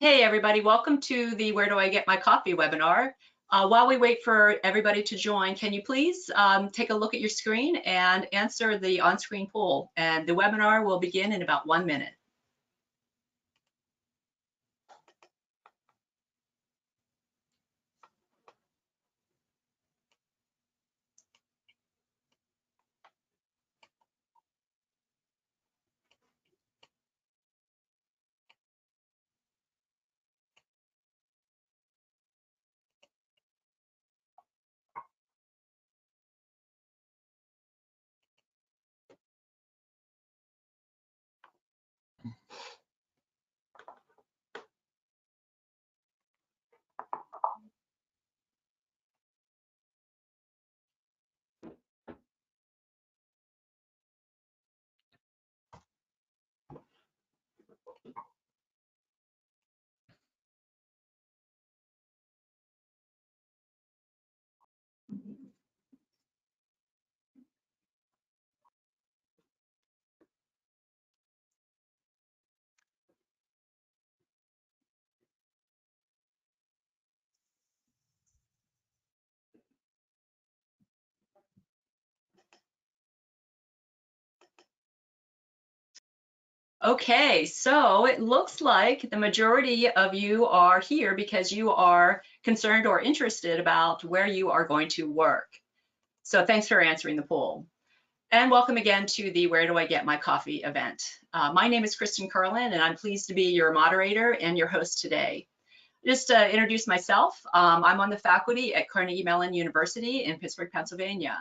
Hey everybody, welcome to the Where Do I Get My Coffee webinar. While we wait for everybody to join, can you please take a look at your screen and answer the on-screen poll, and the webinar will begin in about 1 minute. Okay, so it looks like the majority of you are here because you are concerned or interested about where you are going to work. So thanks for answering the poll. And welcome again to the Where Do I Get My Coffee event. My name is Kristen Curlin, and I'm pleased to be your moderator and your host today. Just to introduce myself, I'm on the faculty at Carnegie Mellon University in Pittsburgh, Pennsylvania.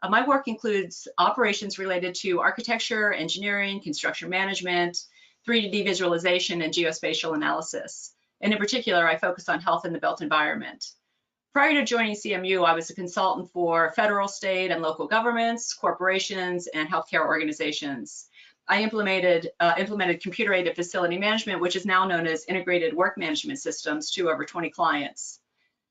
My work includes operations related to architecture, engineering, construction management, 3D visualization, and geospatial analysis. And in particular, I focus on health in the built environment. Prior to joining CMU, I was a consultant for federal, state, and local governments, corporations, and healthcare organizations. I implemented computer-aided facility management, which is now known as integrated work management systems, to over 20 clients.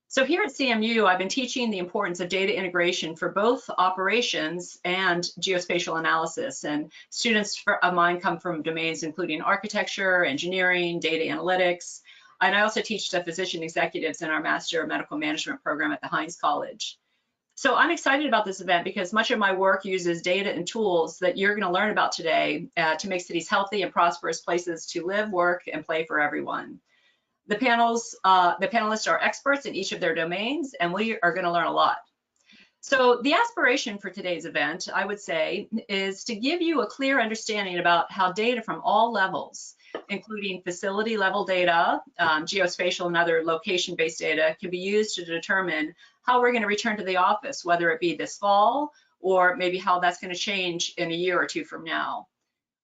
So here at CMU, I've been teaching the importance of data integration for both operations and geospatial analysis. And students of mine come from domains including architecture, engineering, data analytics. And I also teach the physician executives in our Master of Medical Management program at the Heinz College. So I'm excited about this event because much of my work uses data and tools that you're going to learn about today to make cities healthy and prosperous places to live, work, and play for everyone. The panelists are experts in each of their domains, and we are going to learn a lot. So the aspiration for today's event, I would say, is to give you a clear understanding about how data from all levels, including facility level data, geospatial and other location-based data, can be used to determine how we're going to return to the office, whether it be this fall or maybe how that's going to change in a year or two from now.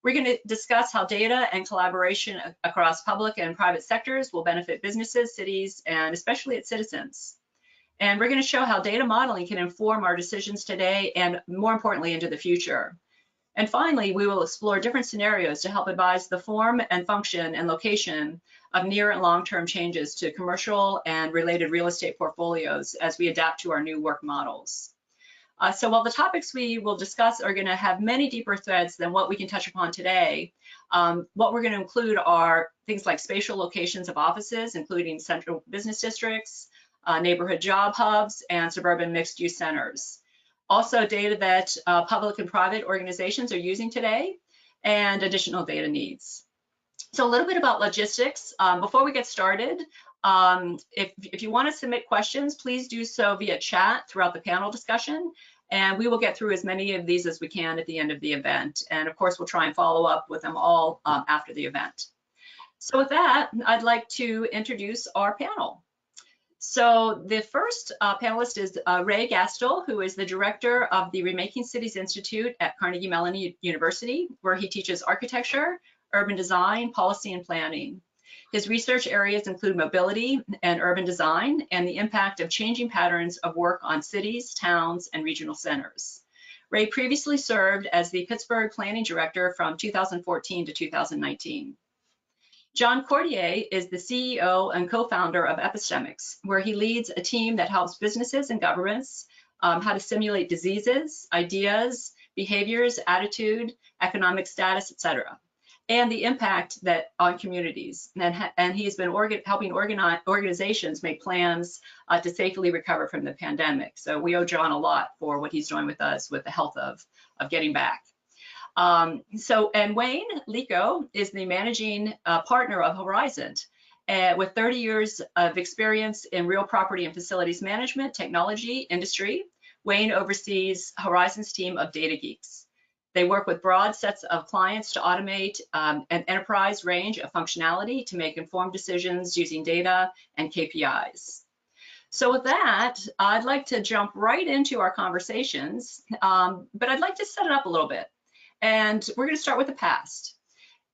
We're going to discuss how data and collaboration across public and private sectors will benefit businesses, cities, and especially its citizens. And we're going to show how data modeling can inform our decisions today and, more importantly, into the future. And finally, we will explore different scenarios to help advise the form and function and location of near and long-term changes to commercial and related real estate portfolios as we adapt to our new work models. So while the topics we will discuss are going to have many deeper threads than what we can touch upon today, what we're going to include are things like spatial locations of offices, including central business districts, neighborhood job hubs, and suburban mixed-use centers. Also data that public and private organizations are using today, and additional data needs. So a little bit about logistics. Before we get started, if you want to submit questions, please do so via chat throughout the panel discussion, and we will get through as many of these as we can at the end of the event. And of course, we'll try and follow up with them all after the event. So with that, I'd like to introduce our panel. So the first panelist is Ray Gastil, who is the director of the Remaking Cities Institute at Carnegie Mellon University, where he teaches architecture, urban design, policy, and planning. His research areas include mobility and urban design and the impact of changing patterns of work on cities, towns, and regional centers. Ray previously served as the Pittsburgh Planning Director from 2014 to 2019. John Cordier is the CEO and co-founder of Epistemix, where he leads a team that helps businesses and governments how to simulate diseases, ideas, behaviors, attitude, economic status, etc. and the impact that on communities. And he's been helping organizations make plans to safely recover from the pandemic. So we owe John a lot for what he's doing with us with the health of getting back. And Wayne Liko is the managing partner of Horizant. With 30 years of experience in real property and facilities management, technology, industry, Wayne oversees Horizon's team of data geeks. They work with broad sets of clients to automate an enterprise range of functionality to make informed decisions using data and KPIs. So with that, I'd like to jump right into our conversations, but I'd like to set it up a little bit. And we're going to start with the past.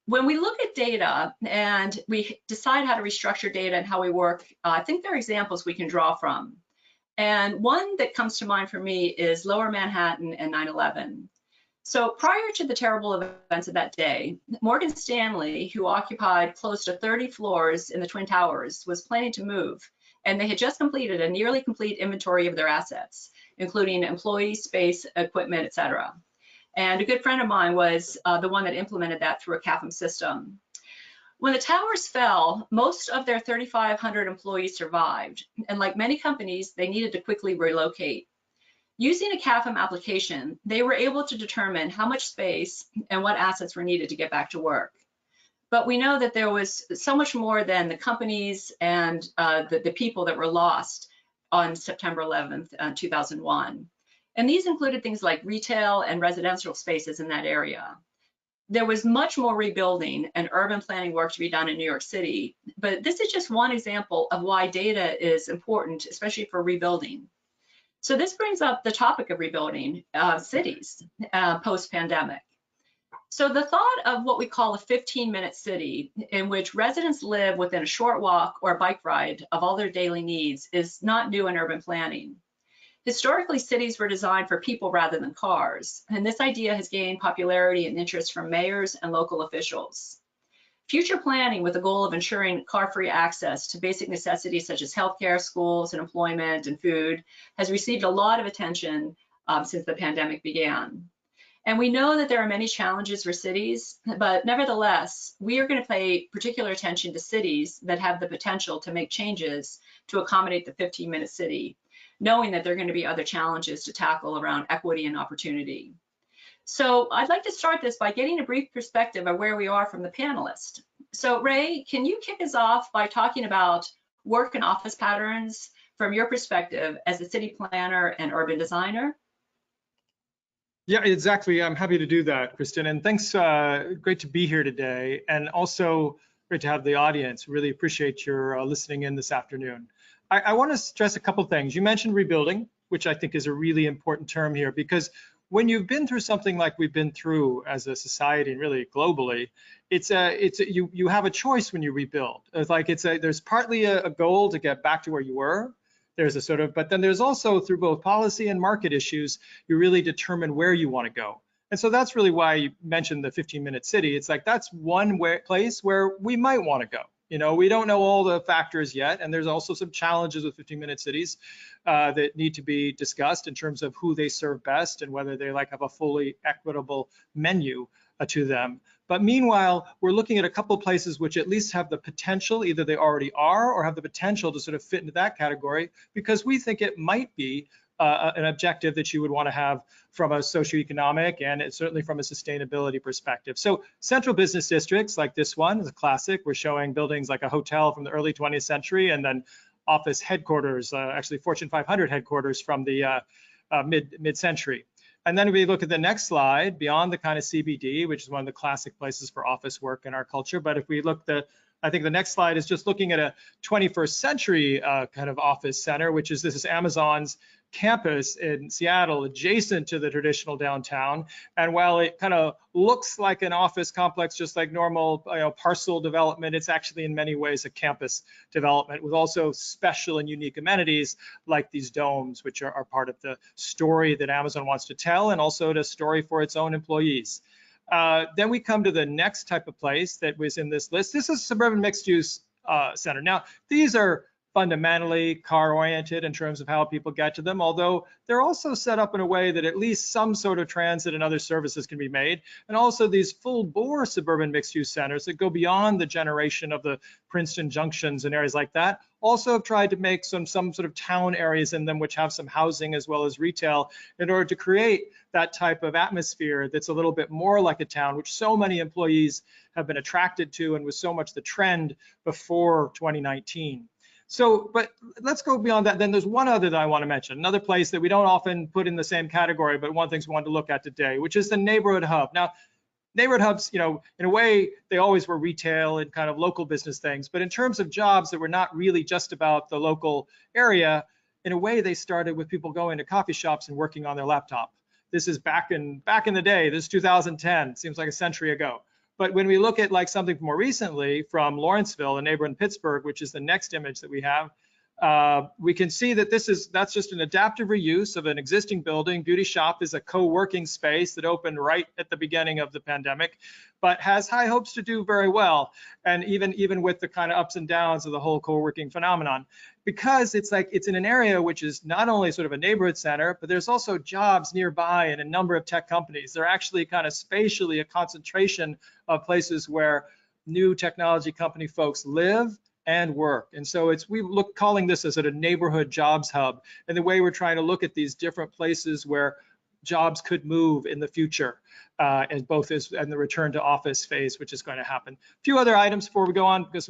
When we look at data and we decide how to restructure data and how we work, I think there are examples we can draw from. And one that comes to mind for me is Lower Manhattan and 9/11. So prior to the terrible events of that day, Morgan Stanley, who occupied close to 30 floors in the Twin Towers, was planning to move, and they had just completed a nearly complete inventory of their assets, including employees, space, equipment, etc. And a good friend of mine was the one that implemented that through a CAFM system. When the towers fell, most of their 3,500 employees survived, and like many companies, they needed to quickly relocate. Using a CAFM application, they were able to determine how much space and what assets were needed to get back to work. But we know that there was so much more than the companies and the people that were lost on September 11th, 2001. And these included things like retail and residential spaces in that area. There was much more rebuilding and urban planning work to be done in New York City, but this is just one example of why data is important, especially for rebuilding. So this brings up the topic of rebuilding cities post-pandemic. So the thought of what we call a 15-minute city in which residents live within a short walk or bike ride of all their daily needs is not new in urban planning. Historically, cities were designed for people rather than cars, and this idea has gained popularity and interest from mayors and local officials. Future planning with the goal of ensuring car-free access to basic necessities such as healthcare, schools, and employment and food has received a lot of attention since the pandemic began. And we know that there are many challenges for cities, but nevertheless, we are going to pay particular attention to cities that have the potential to make changes to accommodate the 15-minute city, knowing that there are going to be other challenges to tackle around equity and opportunity. So I'd like to start this by getting a brief perspective of where we are from the panelist. So Ray, can you kick us off by talking about work and office patterns from your perspective as a city planner and urban designer? Yeah, exactly. I'm happy to do that, Kristen. And thanks. Great to be here today. And also great to have the audience. Really appreciate your listening in this afternoon. I want to stress a couple things. You mentioned rebuilding, which I think is a really important term here, because when you've been through something like we've been through as a society and really globally, you have a choice when you rebuild. There's partly a goal to get back to where you were. There's a sort of, but then there's also through both policy and market issues, you really determine where you want to go. And so that's really why you mentioned the 15-minute city. It's like that's one place where we might want to go. You know, we don't know all the factors yet, and there's also some challenges with 15-minute cities that need to be discussed in terms of who they serve best and whether they have a fully equitable menu to them. But meanwhile, we're looking at a couple of places which at least have the potential, either they already are or have the potential to sort of fit into that category, because we think it might be an objective that you would want to have from a socioeconomic and certainly from a sustainability perspective. So central business districts like this one is a classic. We're showing buildings like a hotel from the early 20th century and then office headquarters, actually Fortune 500 headquarters from the mid-century. And then we look at the next slide, beyond the kind of CBD, which is one of the classic places for office work in our culture. But if we look I think the next slide is just looking at a 21st century kind of office center, this is Amazon's campus in Seattle, adjacent to the traditional downtown. And while it kind of looks like an office complex, just like normal parcel development, it's actually in many ways a campus development with also special and unique amenities like these domes, which are part of the story that Amazon wants to tell, and also the story for its own employees. Then we come to the next type of place that was in this list. This is suburban mixed use center. Now, these are fundamentally car-oriented in terms of how people get to them, although they're also set up in a way that at least some sort of transit and other services can be made. And also these full-bore suburban mixed-use centers that go beyond the generation of the Princeton junctions and areas like that also have tried to make some sort of town areas in them which have some housing as well as retail in order to create that type of atmosphere that's a little bit more like a town, which so many employees have been attracted to and was so much the trend before 2019. So, but let's go beyond that. Then there's one other that I want to mention, another place that we don't often put in the same category, but one of the things we wanted to look at today, which is the neighborhood hub. Now, neighborhood hubs, you know, in a way, they always were retail and kind of local business things. But in terms of jobs that were not really just about the local area, in a way, they started with people going to coffee shops and working on their laptop. This is back in the day. This is 2010. Seems like a century ago. But when we look at like something more recently from Lawrenceville, a neighborhood in Pittsburgh, which is the next image that we have, we can see that that's just an adaptive reuse of an existing building. Beauty Shop is a co-working space that opened right at the beginning of the pandemic, but has high hopes to do very well. And even with the kind of ups and downs of the whole co-working phenomenon, because it's in an area which is not only sort of a neighborhood center, but there's also jobs nearby and a number of tech companies. They're actually kind of spatially a concentration of places where new technology company folks live and work. And so calling this as a neighborhood jobs hub, and the way we're trying to look at these different places where jobs could move in the future, and the return to office phase, which is going to happen. A few other items before we go on, because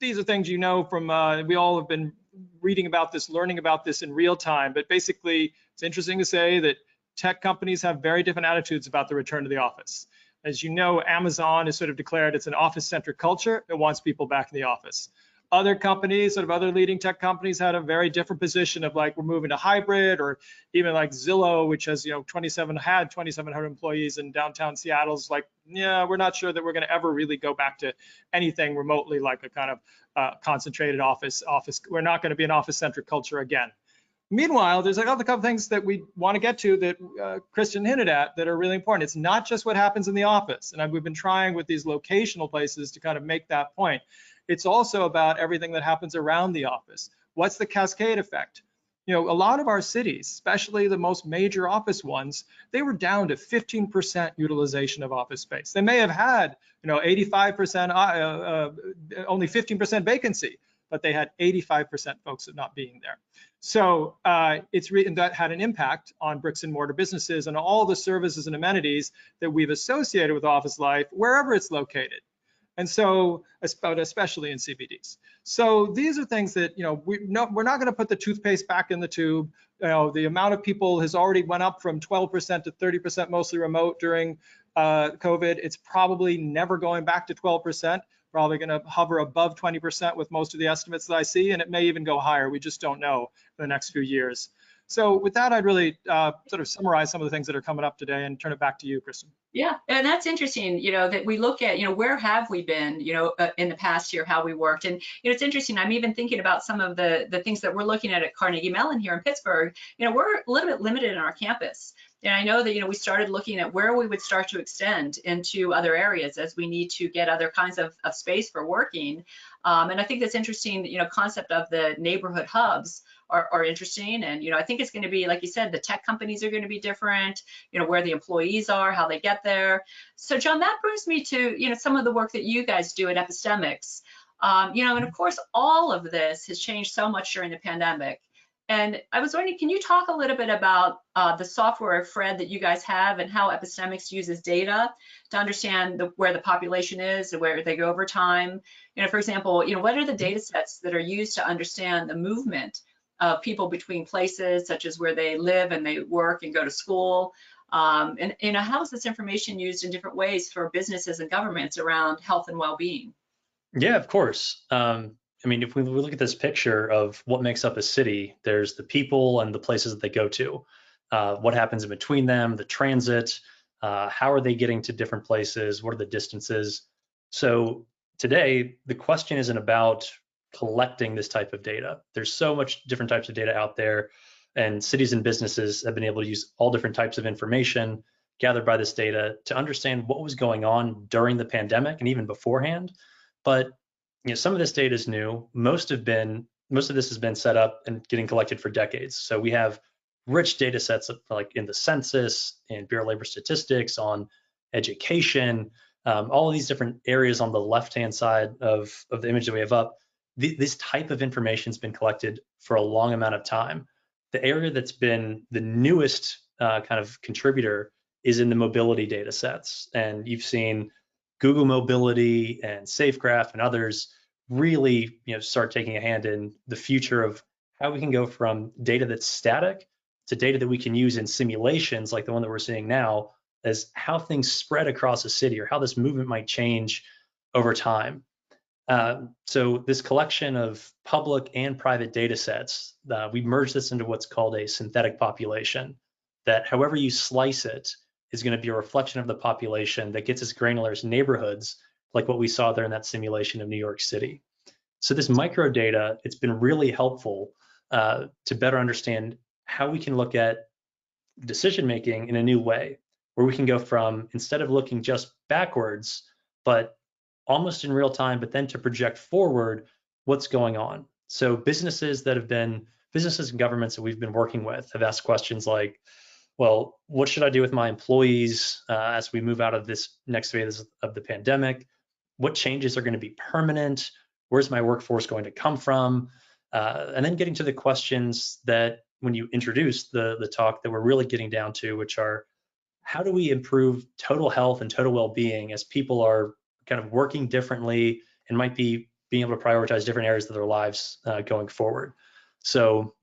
these are things you know from, we all have been reading about this, learning about this in real time, but basically it's interesting to say that tech companies have very different attitudes about the return to the office. As you know, Amazon has sort of declared it's an office-centric culture. It wants people back in the office. Other companies, other leading tech companies, had a very different position of like, we're moving to hybrid, or even like Zillow, which has 2,700 employees in downtown Seattle's like, yeah, we're not sure that we're going to ever really go back to anything remotely like a kind of concentrated office. We're not going to be an office-centric culture again. Meanwhile, there's like other couple things that we want to get to that Kristen hinted at that are really important. It's not just what happens in the office, and we've been trying with these locational places to kind of make that point. It's also about everything that happens around the office. What's the cascade effect? A lot of our cities, especially the most major office ones, they were down to 15% utilization of office space. They may have had, 85%, only 15% vacancy, but they had 85% folks not being there. So that had an impact on bricks and mortar businesses and all the services and amenities that we've associated with office life, wherever it's located. And so, especially in CBDs. So these are things that, we're not going to put the toothpaste back in the tube. The amount of people has already went up from 12% to 30%, mostly remote during COVID. It's probably never going back to 12%. Probably going to hover above 20% with most of the estimates that I see, and it may even go higher. We just don't know in the next few years. So with that, I'd really sort of summarize some of the things that are coming up today and turn it back to you, Kristen. Yeah, and that's interesting, that we look at, where have we been, in the past year, how we worked. And, it's interesting, I'm even thinking about some of the things that we're looking at Carnegie Mellon here in Pittsburgh. We're a little bit limited in our campus. And I know that, we started looking at where we would start to extend into other areas as we need to get other kinds of space for working. And I think that's interesting, concept of the neighborhood hubs are interesting. And, I think it's going to be, like you said, the tech companies are going to be different, where the employees are, how they get there. So, John, that brings me to, some of the work that you guys do at Epistemix. And of course, all of this has changed so much during the pandemic. And I was wondering, can you talk a little bit about the software Fred that you guys have and how Epistemix uses data to understand where the population is and where they go over time? For example, what are the data sets that are used to understand the movement of people between places, such as where they live and they work and go to school? And how is this information used in different ways for businesses and governments around health and well-being? Yeah, of course. If we look at this picture of what makes up a city, there's the people and the places that they go to, what happens in between them, the transit, how are they getting to different places, what are the distances? So today, the question isn't about collecting this type of data. There's so much different types of data out there, and cities and businesses have been able to use all different types of information gathered by this data to understand what was going on during the pandemic and even beforehand. But some of this data is new. Most of this has been set up and getting collected for decades. So we have rich data sets like in the census and Bureau of Labor Statistics, on education, all of these different areas on the left-hand side of the image that we have up. This type of information has been collected for a long amount of time. The area that's been the newest kind of contributor is in the mobility data sets. And you've seen Google Mobility and SafeGraph and others really start taking a hand in the future of how we can go from data that's static to data that we can use in simulations like the one that we're seeing now, as how things spread across a city or how this movement might change over time. So this collection of public and private data sets, we merged this into what's called a synthetic population, that however you slice it is going to be a reflection of the population that gets as granular as neighborhoods, like what we saw there in that simulation of New York City. So this micro data, it's been really helpful to better understand how we can look at decision making in a new way, where we can go from, instead of looking just backwards, but almost in real time, but then to project forward what's going on. So businesses and governments that we've been working with have asked questions like, well, what should I do with my employees as we move out of this next phase of the pandemic? What changes are going to be permanent? Where's my workforce going to come from? And then getting to the questions that when you introduce the talk that we're really getting down to, which are, how do we improve total health and total well-being as people are kind of working differently and might be being able to prioritize different areas of their lives going forward? So,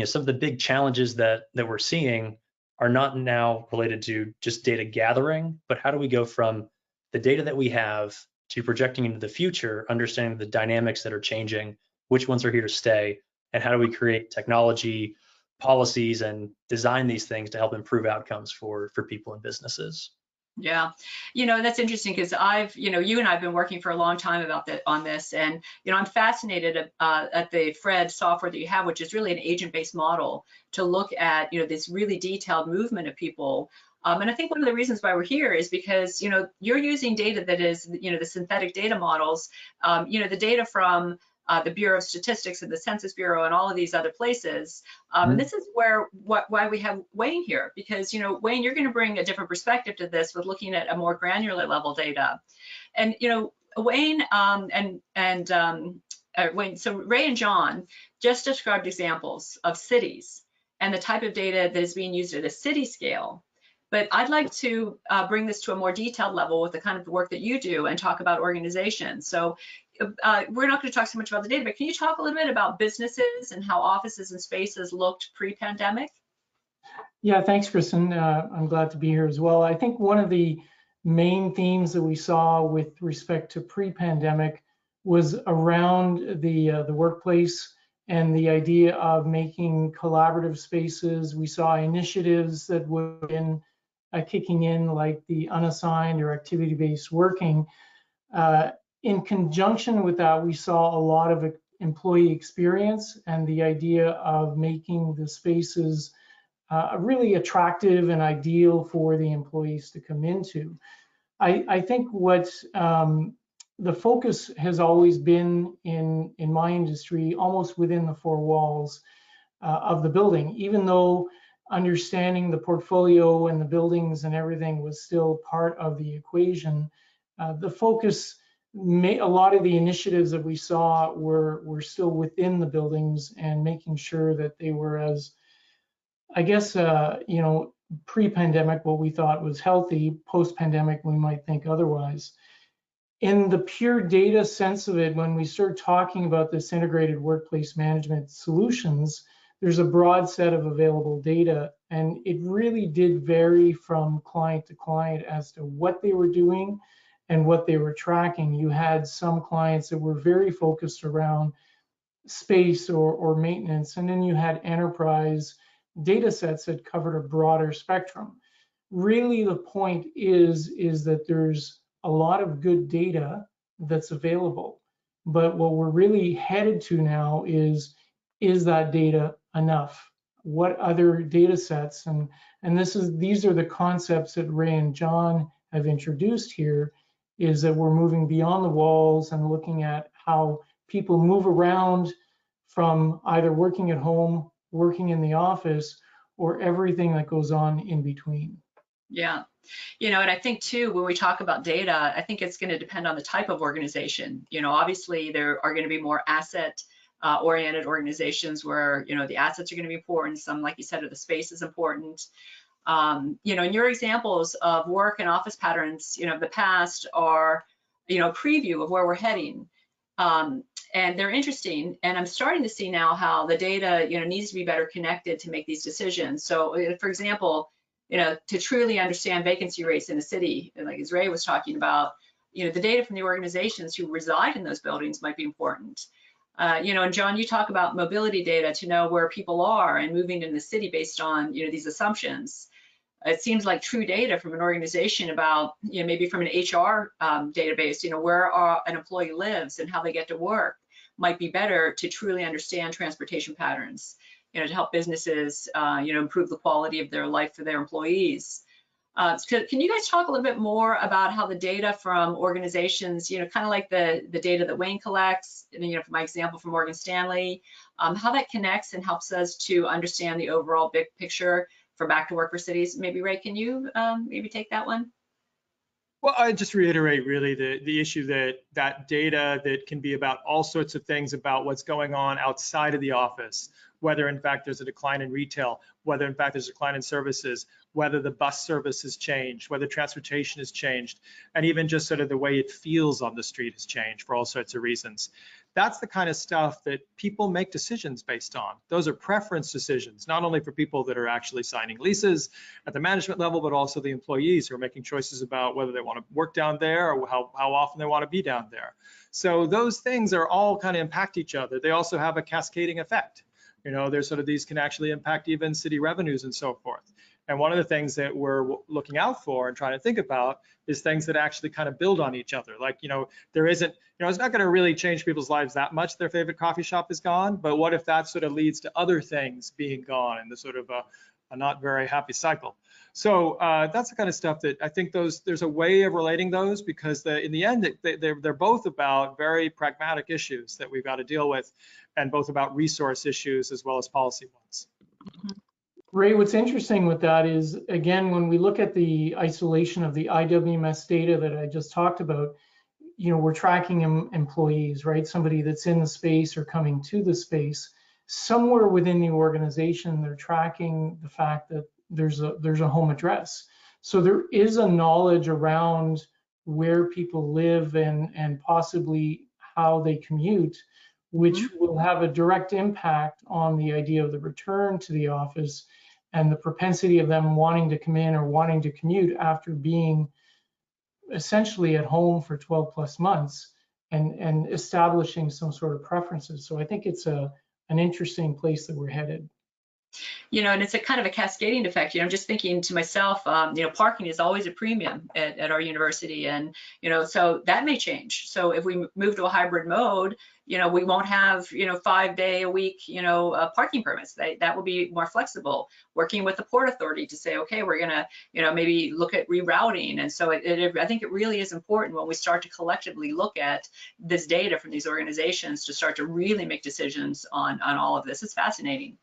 some of the big challenges that we're seeing are not now related to just data gathering, but how do we go from the data that we have to projecting into the future, understanding the dynamics that are changing, which ones are here to stay, and how do we create technology, policies, and design these things to help improve outcomes for people and businesses. Yeah, that's interesting because you and I have been working for a long time on this, and I'm fascinated at the Fred software that you have, which is really an agent-based model to look at this really detailed movement of people. And I think one of the reasons why we're here is because you're using data that is the synthetic data models, the data from the Bureau of Statistics and the Census Bureau and all of these other places. And this is why we have Wayne here, because, Wayne, you're going to bring a different perspective to this with looking at a more granular level data. And, Wayne Wayne, so Ray and John just described examples of cities and the type of data that is being used at a city scale. But I'd like to bring this to a more detailed level with the kind of work that you do and talk about organizations. So we're not going to talk so much about the data, but can you talk a little bit about businesses and how offices and spaces looked pre-pandemic? Yeah, thanks, Kristen. I'm glad to be here as well. I think one of the main themes that we saw with respect to pre-pandemic was around the workplace and the idea of making collaborative spaces. We saw initiatives that would have been kicking in, like the unassigned or activity-based working. In conjunction with that, we saw a lot of employee experience and the idea of making the spaces really attractive and ideal for the employees to come into. I think what the focus has always been in my industry, almost within the four walls of the building, even though understanding the portfolio and the buildings and everything was still part of the equation. The focus, a lot of the initiatives that we saw were still within the buildings and making sure that they were as, I guess, pre-pandemic, what we thought was healthy. Post-pandemic, we might think otherwise. In the pure data sense of it, when we start talking about this integrated workplace management solutions, there's a broad set of available data, and it really did vary from client to client as to what they were doing and what they were tracking. You had some clients that were very focused around space or maintenance, and then you had enterprise data sets that covered a broader spectrum. Really, the point is that there's a lot of good data that's available, but what we're really headed to now is that data enough? What other data sets? And these are the concepts that Ray and John have introduced here, is that we're moving beyond the walls and looking at how people move around from either working at home, working in the office, or everything that goes on in between. Yeah. And I think too, when we talk about data, I think it's going to depend on the type of organization. Obviously there are going to be more asset oriented organizations where, the assets are going to be important. Some, like you said, the space is important. And your examples of work and office patterns, of the past are, a preview of where we're heading. And they're interesting. And I'm starting to see now how the data, needs to be better connected to make these decisions. So, for example, to truly understand vacancy rates in a city, like as Ray was talking about, the data from the organizations who reside in those buildings might be important. And John, you talk about mobility data to know where people are and moving in the city based on, these assumptions. It seems like true data from an organization about, maybe from an HR database, where an employee lives and how they get to work might be better to truly understand transportation patterns, to help businesses, improve the quality of their life for their employees. Can you guys talk a little bit more about how the data from organizations, kind of like the data that Wayne collects, and, for my example from Morgan Stanley, how that connects and helps us to understand the overall big picture for back to work for cities? Maybe Ray, can you maybe take that one? Well, I just reiterate really the issue that data that can be about all sorts of things about what's going on outside of the office, whether in fact there's a decline in retail, whether in fact there's a decline in services, whether the bus service has changed, whether transportation has changed, and even just sort of the way it feels on the street has changed for all sorts of reasons. That's the kind of stuff that people make decisions based on. Those are preference decisions, not only for people that are actually signing leases at the management level, but also the employees who are making choices about whether they want to work down there or how often they want to be down there. So those things are all kind of impact each other. They also have a cascading effect. There's sort of these can actually impact even city revenues and so forth. And one of the things that we're looking out for and trying to think about is things that actually kind of build on each other. Like, there isn't, it's not going to really change people's lives that much. Their favorite coffee shop is gone, but what if that sort of leads to other things being gone and the sort of a not very happy cycle? So that's the kind of stuff that I think there's a way of relating those, because in the end, they're both about very pragmatic issues that we've got to deal with, and both about resource issues as well as policy ones. Ray, what's interesting with that is, again, when we look at the isolation of the IWMS data that I just talked about, we're tracking employees, right? Somebody that's in the space or coming to the space. Somewhere within the organization, they're tracking the fact that there's a home address. So there is a knowledge around where people live and possibly how they commute, which will have a direct impact on the idea of the return to the office and the propensity of them wanting to come in or wanting to commute after being essentially at home for 12 plus months and establishing some sort of preferences. So I think it's an interesting place that we're headed. And it's a kind of a cascading effect. I'm just thinking to myself, parking is always a premium at our university. And, so that may change. So if we move to a hybrid mode, we won't have, 5 day a week, parking permits. That will be more flexible. Working with the Port Authority to say, okay, we're going to, maybe look at rerouting. And so I think it really is important when we start to collectively look at this data from these organizations to start to really make decisions on all of this. It's fascinating.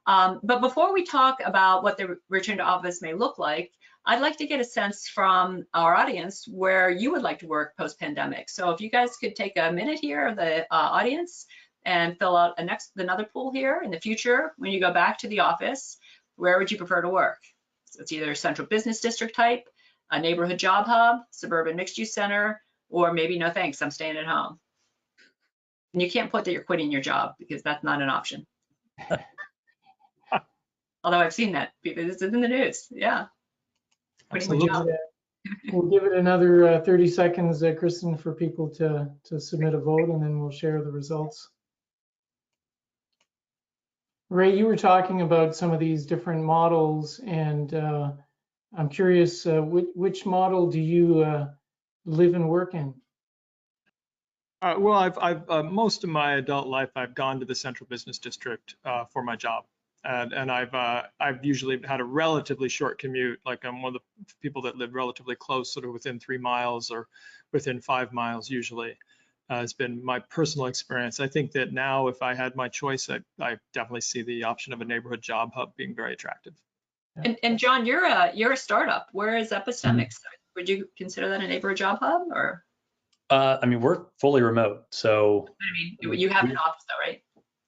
But before we talk about what the return to office may look like, I'd like to get a sense from our audience where you would like to work post-pandemic. So if you guys could take a minute here, the audience, and fill out another pool here. In the future, when you go back to the office, where would you prefer to work? So it's either a central business district type, a neighborhood job hub, suburban mixed-use center, or maybe no thanks, I'm staying at home. And you can't put that you're quitting your job because that's not an option. Although I've seen that, it's in the news, yeah. Absolutely. We'll give it another 30 seconds, Kristen, for people to submit a vote, and then we'll share the results. Ray, you were talking about some of these different models, and I'm curious, which model do you live and work in? Well, I've most of my adult life, I've gone to the central business district for my job. And I've usually had a relatively short commute. Like I'm one of the people that live relatively close, sort of within 3 miles or within 5 miles usually. has been my personal experience. I think that now, if I had my choice, I definitely see the option of a neighborhood job hub being very attractive. And John, you're a startup. Where is Epistemix? Would you consider that a neighborhood job hub, or? I mean, we're fully remote, so. I mean, you have an office though, right?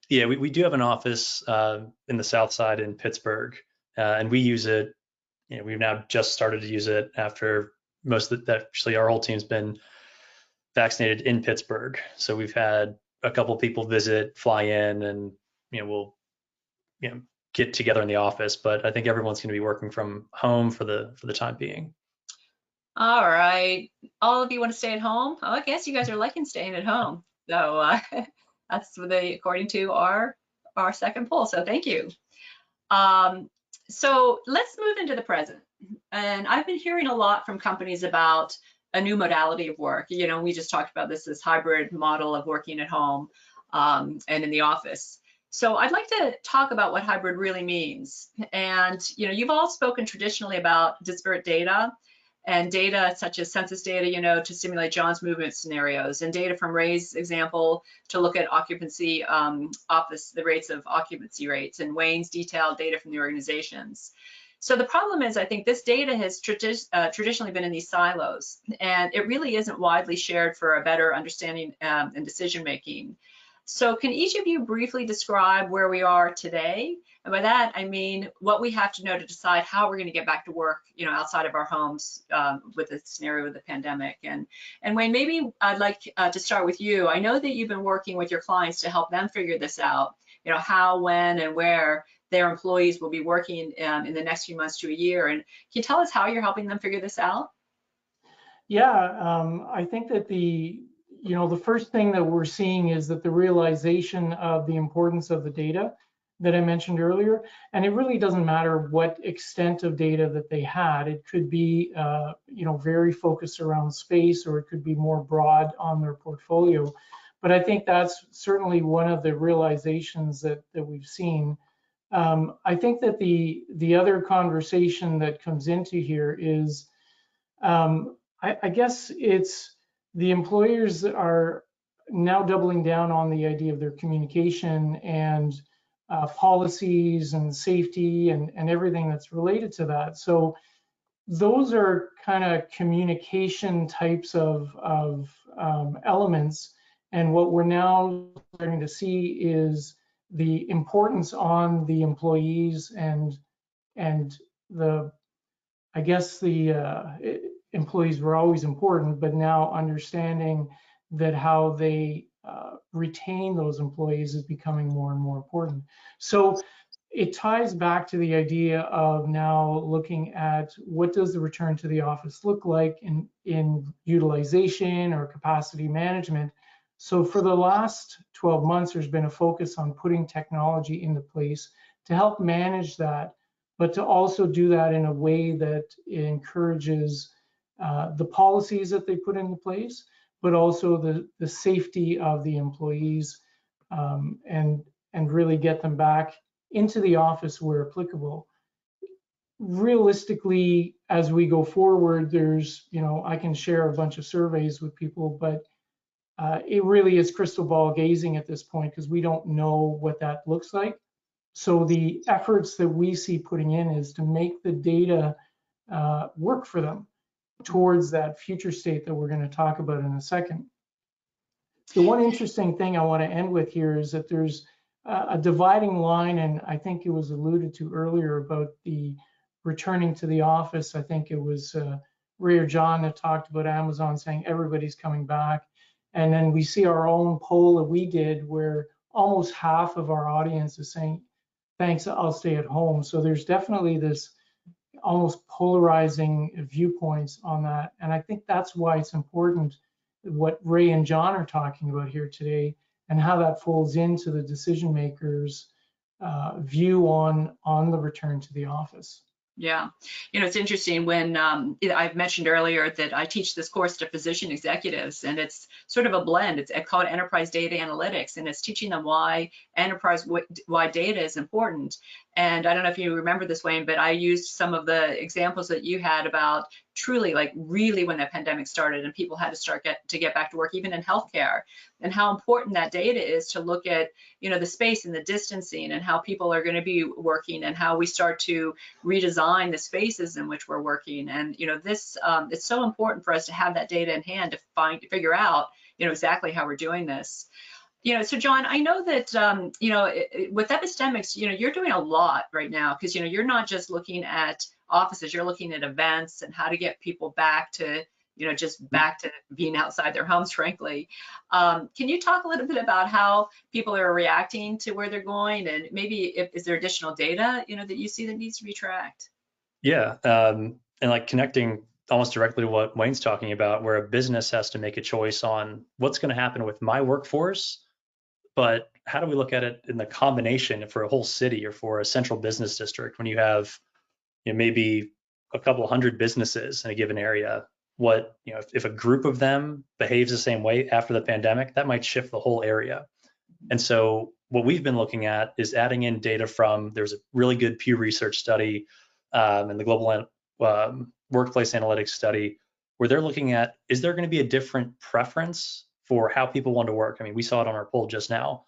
Yeah, we do have an office in the South Side in Pittsburgh, and we use it. You know, we've now just started to use it after most of actually our whole team's been vaccinated in Pittsburgh. So we've had a couple people visit, fly in, and we'll get together in the office. But I think everyone's going to be working from home for the time being. All right, all of you want to stay at home? Oh, I guess you guys are liking staying at home. So that's according to our second poll. So thank you. So let's move into the present. And I've been hearing a lot from companies about a new modality of work. We just talked about this hybrid model of working at home and in the office. So I'd like to talk about what hybrid really means. And you've all spoken traditionally about disparate data and data such as census data, to simulate John's movement scenarios, and data from Ray's example to look at occupancy, the rates of occupancy rates, and Wayne's detailed data from the organizations. So the problem is, I think this data has traditionally been in these silos, and it really isn't widely shared for a better understanding and decision making. So can each of you briefly describe where we are today? And by that, I mean what we have to know to decide how we're going to get back to work, outside of our homes with the scenario of the pandemic. And Wayne, maybe I'd like to start with you. I know that you've been working with your clients to help them figure this out, how, when, and where their employees will be working in the next few months to a year. And can you tell us how you're helping them figure this out? Yeah, I think that the first thing that we're seeing is that the realization of the importance of the data that I mentioned earlier, and it really doesn't matter what extent of data that they had. It could be, very focused around space, or it could be more broad on their portfolio. But I think that's certainly one of the realizations that we've seen. I think that the other conversation that comes into here is, I guess it's the employers are now doubling down on the idea of their communication and policies and safety and everything that's related to that. So those are kind of communication types of elements. And what we're now starting to see is the importance on the employees and I guess the employees were always important, but now understanding that how they retain those employees is becoming more and more important. So it ties back to the idea of now looking at what does the return to the office look like in utilization or capacity management. So for the last 12 months, there's been a focus on putting technology into place to help manage that, but to also do that in a way that encourages the policies that they put into place, but also the safety of the employees, and really get them back into the office where applicable. Realistically, as we go forward, there's, I can share a bunch of surveys with people, but it really is crystal ball gazing at this point because we don't know what that looks like. So the efforts that we see putting in is to make the data work for them towards that future state that we're going to talk about in a second. The one interesting thing I want to end with here is that there's a dividing line, and I think it was alluded to earlier about the returning to the office. I think it was Ray or John that talked about Amazon saying everybody's coming back. And then we see our own poll that we did where almost half of our audience is saying, thanks, I'll stay at home. So there's definitely this almost polarizing viewpoints on that. And I think that's why it's important what Ray and John are talking about here today and how that folds into the decision makers' view on the return to the office. Yeah, it's interesting when I've mentioned earlier that I teach this course to physician executives, and it's sort of a blend. It's called Enterprise Data Analytics, and it's teaching them why enterprise-wide data is important. And I don't know if you remember this, Wayne, but I used some of the examples that you had about truly, like really when that pandemic started and people had to get back to work, even in healthcare, and how important that data is to look at, you know, the space and the distancing and how people are going to be working and how we start to redesign the spaces in which we're working. And, you know, this, it's so important for us to have that data in hand to figure out, you know, exactly how we're doing this. You know, so John, I know that, you know, with Epistemix, you know, you're doing a lot right now because, you know, you're not just looking at offices, you're looking at events and how to get people back to, you know, just back to being outside their homes, frankly. Can you talk a little bit about how people are reacting to where they're going, and maybe is there additional data, you know, that you see that needs to be tracked? Yeah, and like connecting almost directly to what Wayne's talking about, where a business has to make a choice on what's going to happen with my workforce, but how do we look at it in the combination for a whole city or for a central business district when you have, you know, maybe a couple hundred businesses in a given area? What, you know, if a group of them behaves the same way after the pandemic, that might shift the whole area. And so what we've been looking at is adding in data from, there's a really good Pew Research study and the Global Workplace Analytics study, where they're looking at, is there going to be a different preference for how people want to work? I mean, we saw it on our poll just now,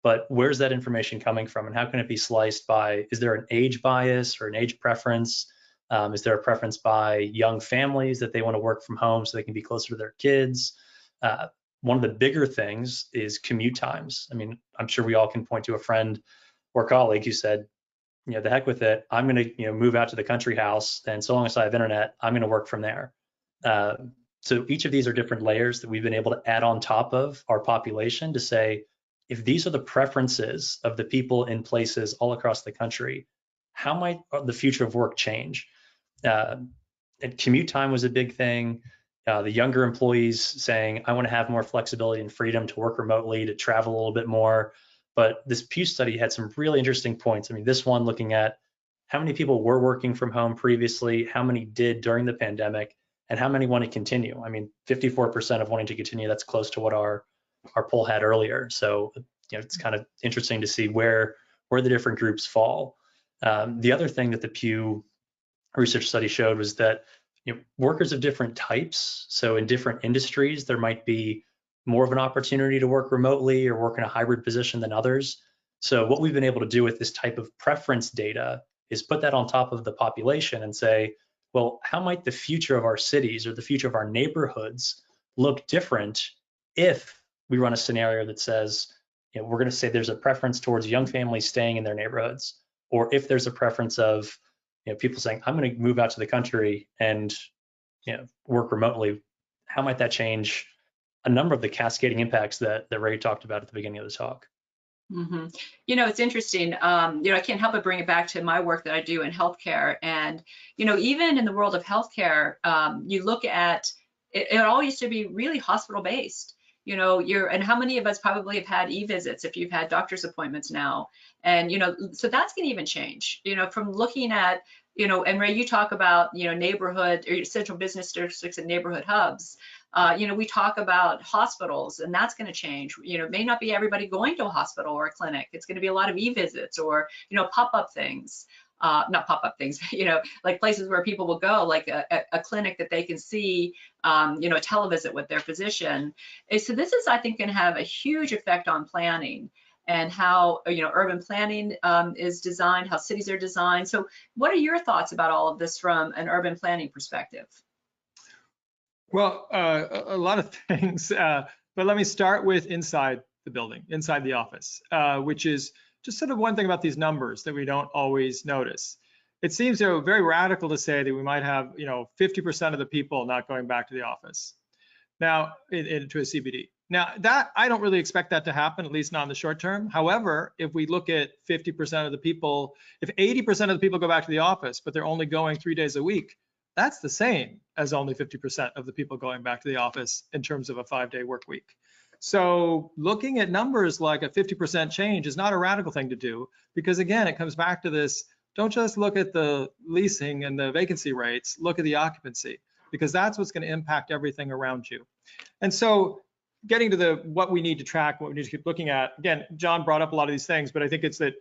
but where's that information coming from, and how can it be sliced by, is there an age bias or an age preference? Is there a preference by young families that they want to work from home so they can be closer to their kids? One of the bigger things is commute times. I mean, I'm sure we all can point to a friend or colleague who said, you know, the heck with it, I'm going to, you know, move out to the country house, and so long as I have internet, I'm going to work from there. So each of these are different layers that we've been able to add on top of our population to say, if these are the preferences of the people in places all across the country, how might the future of work change? And commute time was a big thing. The younger employees saying, I want to have more flexibility and freedom to work remotely, to travel a little bit more. But this Pew study had some really interesting points. I mean, this one looking at how many people were working from home previously, how many did during the pandemic, and how many want to continue. I mean, 54% of wanting to continue, that's close to what our poll had earlier. So, you know, it's kind of interesting to see where the different groups fall. The other thing that the Pew Research study showed was that, you know, workers of different types, so in different industries, there might be more of an opportunity to work remotely or work in a hybrid position than others. So what we've been able to do with this type of preference data is put that on top of the population and say, well, how might the future of our cities or the future of our neighborhoods look different if we run a scenario that says, you know, we're going to say there's a preference towards young families staying in their neighborhoods, or if there's a preference of, you know, people saying, I'm going to move out to the country and, you know, work remotely. How might that change a number of the cascading impacts that Ray talked about at the beginning of the talk? Mm-hmm. You know, it's interesting. You know, I can't help but bring it back to my work that I do in healthcare. And, you know, even in the world of healthcare, you look at it all used to be really hospital based. You know, and how many of us probably have had e-visits if you've had doctor's appointments now? And, you know, so that's going to even change, you know, from looking at, you know, and Ray, you talk about, you know, neighborhood or central business districts and neighborhood hubs. You know, we talk about hospitals, and that's going to change. You know, it may not be everybody going to a hospital or a clinic. It's going to be a lot of e-visits or, you know, pop-up things. Not pop-up things, you know, like places where people will go, like a clinic that they can see, you know, a televisit with their physician. And so this is, I think, going to have a huge effect on planning and how, you know, urban planning is designed, how cities are designed. So what are your thoughts about all of this from an urban planning perspective? Well, a lot of things, but let me start with inside the building, inside the office, which is just sort of one thing about these numbers that we don't always notice. It seems very radical to say that we might have, you know, 50% of the people not going back to the office now into a CBD. Now that I don't really expect that to happen, at least not in the short term. However, if we look at 50% of the people, if 80% of the people go back to the office, but they're only going 3 days a week, that's the same as only 50% of the people going back to the office in terms of a 5-day work week. So looking at numbers like a 50% change is not a radical thing to do, because again, it comes back to this, don't just look at the leasing and the vacancy rates, look at the occupancy, because that's what's going to impact everything around you. And so getting to what we need to track, what we need to keep looking at, again, John brought up a lot of these things, but I think it's that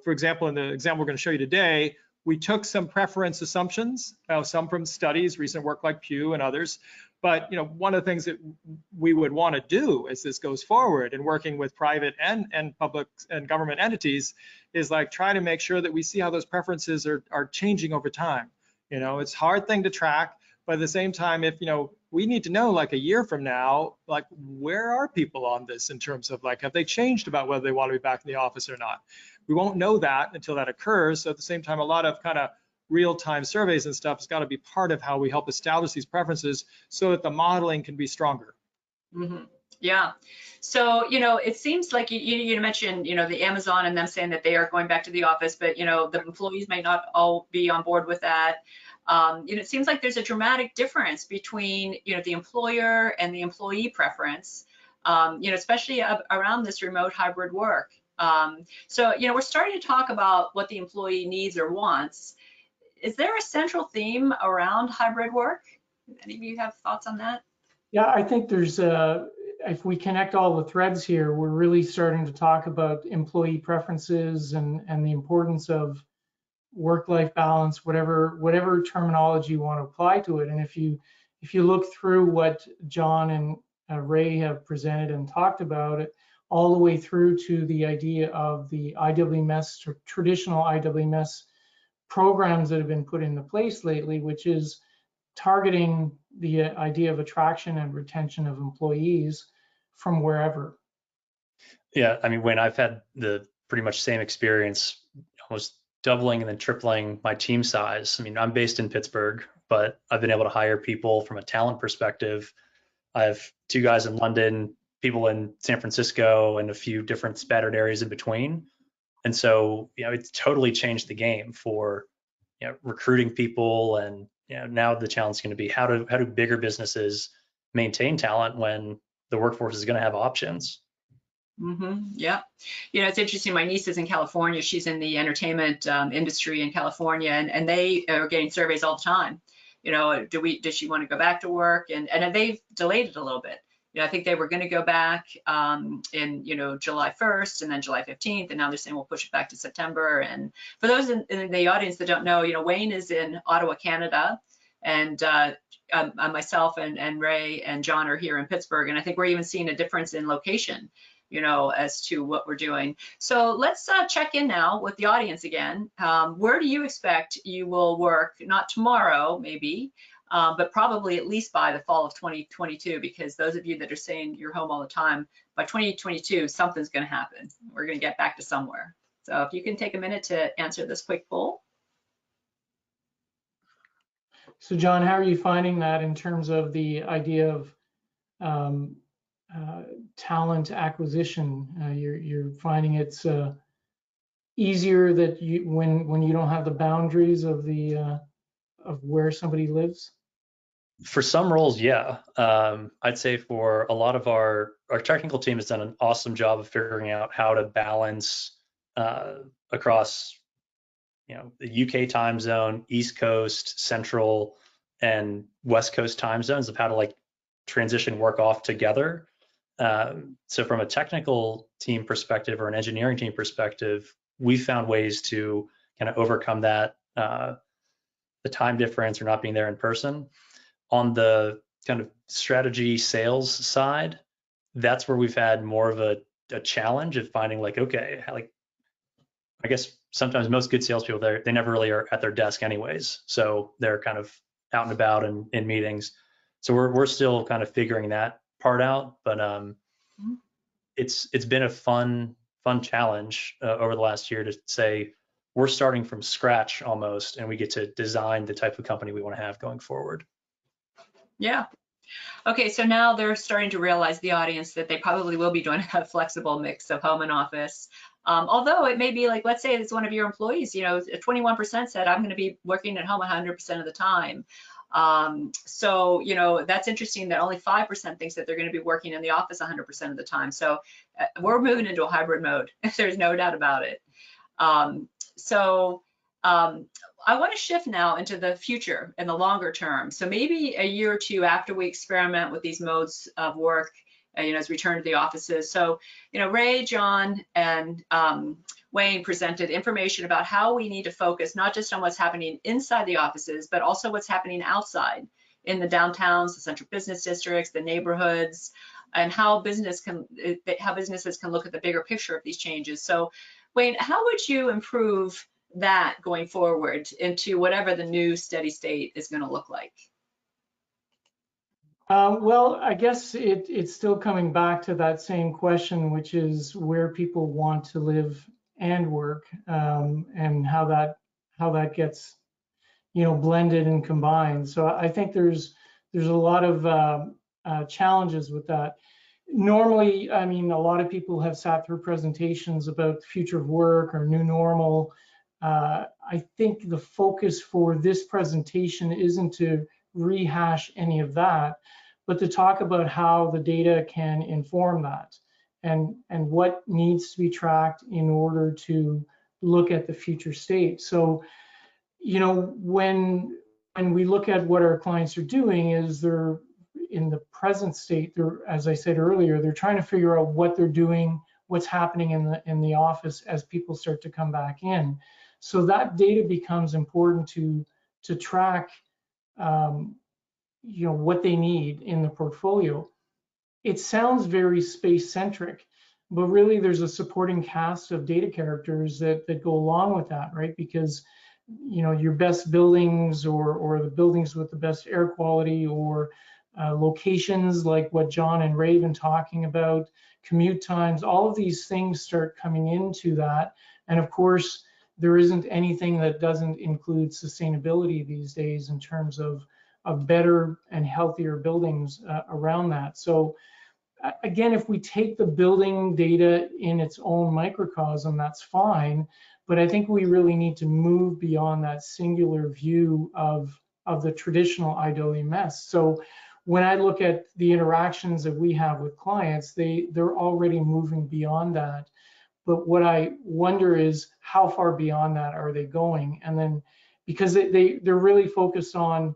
for example, in the example we're going to show you today, we took some preference assumptions, some from studies, recent work like Pew and others. But one of the things that we would want to do as this goes forward in working with private and public and government entities is like try to make sure that we see how those preferences are changing over time. It's a hard thing to track, but at the same time, if we need to know like a year from now, like where are people on this in terms of like have they changed about whether they want to be back in the office or not? We won't know that until that occurs. So at the same time, a lot of kind of real-time surveys and stuff has got to be part of how we help establish these preferences so that the modeling can be stronger. Mm-hmm. Yeah. So, it seems like you mentioned, the Amazon and them saying that they are going back to the office, but, the employees may not all be on board with that. It seems like there's a dramatic difference between, the employer and the employee preference, especially around this remote hybrid work. So, we're starting to talk about what the employee needs or wants. Is there a central theme around hybrid work? Any of you have thoughts on that? Yeah, I think there's if we connect all the threads here, we're really starting to talk about employee preferences and the importance of work-life balance, whatever terminology you want to apply to it. And if you look through what John and Ray have presented and talked about it, all the way through to the idea of the IWMS or traditional IWMS programs that have been put into place lately, which is targeting the idea of attraction and retention of employees from wherever. Yeah, I mean, when I've had the pretty much same experience, almost doubling and then tripling my team size. I mean, I'm based in Pittsburgh, but I've been able to hire people from a talent perspective. I have 2 guys in London, people in San Francisco, and a few different spattered areas in between. And so, it's totally changed the game for, recruiting people. And, now the challenge is going to be how do bigger businesses maintain talent when the workforce is going to have options? Mm-hmm. Yeah. It's interesting. My niece is in California. She's in the entertainment industry in California, and they are getting surveys all the time. Does she want to go back to work? And they've delayed it a little bit. I think they were going to go back in, July 1st and then July 15th. And now they're saying we'll push it back to September. And for those in the audience that don't know, Wayne is in Ottawa, Canada. And myself and Ray and John are here in Pittsburgh. And I think we're even seeing a difference in location, as to what we're doing. So let's check in now with the audience again. Where do you expect you will work? Not tomorrow, maybe, but probably at least by the fall of 2022, because those of you that are saying you're home all the time, by 2022, something's going to happen. We're going to get back to somewhere. So if you can take a minute to answer this quick poll. So John, how are you finding that in terms of the idea of talent acquisition? You're finding it's easier that when you don't have the boundaries of of where somebody lives? For some roles, yeah. I'd say for a lot of our technical team has done an awesome job of figuring out how to balance across, the UK time zone, East Coast, Central, and West Coast time zones of how to transition work off together. So from a technical team perspective or an engineering team perspective, we found ways to kind of overcome that, the time difference or not being there in person. On the kind of strategy sales side, that's where we've had more of a challenge of finding okay, I guess sometimes most good salespeople they never really are at their desk anyways. So they're kind of out and about and in meetings. So we're still kind of figuring that part out, but it's been a fun challenge over the last year to say we're starting from scratch almost, and we get to design the type of company we want to have going forward. Yeah. Okay, so now they're starting to realize, the audience, that they probably will be doing a flexible mix of home and office. Although it may be let's say it's one of your employees, 21% said I'm going to be working at home 100% of the time. So, that's interesting that only 5% thinks that they're going to be working in the office 100% of the time. So we're moving into a hybrid mode. There's no doubt about it. I want to shift now into the future and the longer term. So maybe a year or two after we experiment with these modes of work, as we return to the offices. So, Ray, John, and Wayne presented information about how we need to focus not just on what's happening inside the offices, but also what's happening outside in the downtowns, the central business districts, the neighborhoods, and how businesses can look at the bigger picture of these changes. So, Wayne, how would you improve that going forward into whatever the new steady state is going to look like? Well, I guess it's still coming back to that same question, which is where people want to live and work, and how that gets, blended and combined. So I think there's a lot of challenges with that. Normally, I mean, a lot of people have sat through presentations about the future of work or new normal. I think the focus for this presentation isn't to rehash any of that, but to talk about how the data can inform that and what needs to be tracked in order to look at the future state. So, when we look at what our clients are doing, is they're in the present state, as I said earlier, they're trying to figure out what they're doing, what's happening in the office as people start to come back in. So that data becomes important to track, what they need in the portfolio. It sounds very space centric, but really there's a supporting cast of data characters that go along with that, right? Because your best buildings or the buildings with the best air quality, or locations like what John and Ray have been talking about, commute times, all of these things start coming into that. And of course, there isn't anything that doesn't include sustainability these days in terms of better and healthier buildings around that. So again, if we take the building data in its own microcosm, that's fine. But I think we really need to move beyond that singular view of the traditional IWMS. So when I look at the interactions that we have with clients, they're already moving beyond that. But what I wonder is how far beyond that are they going? And then because they're really focused on,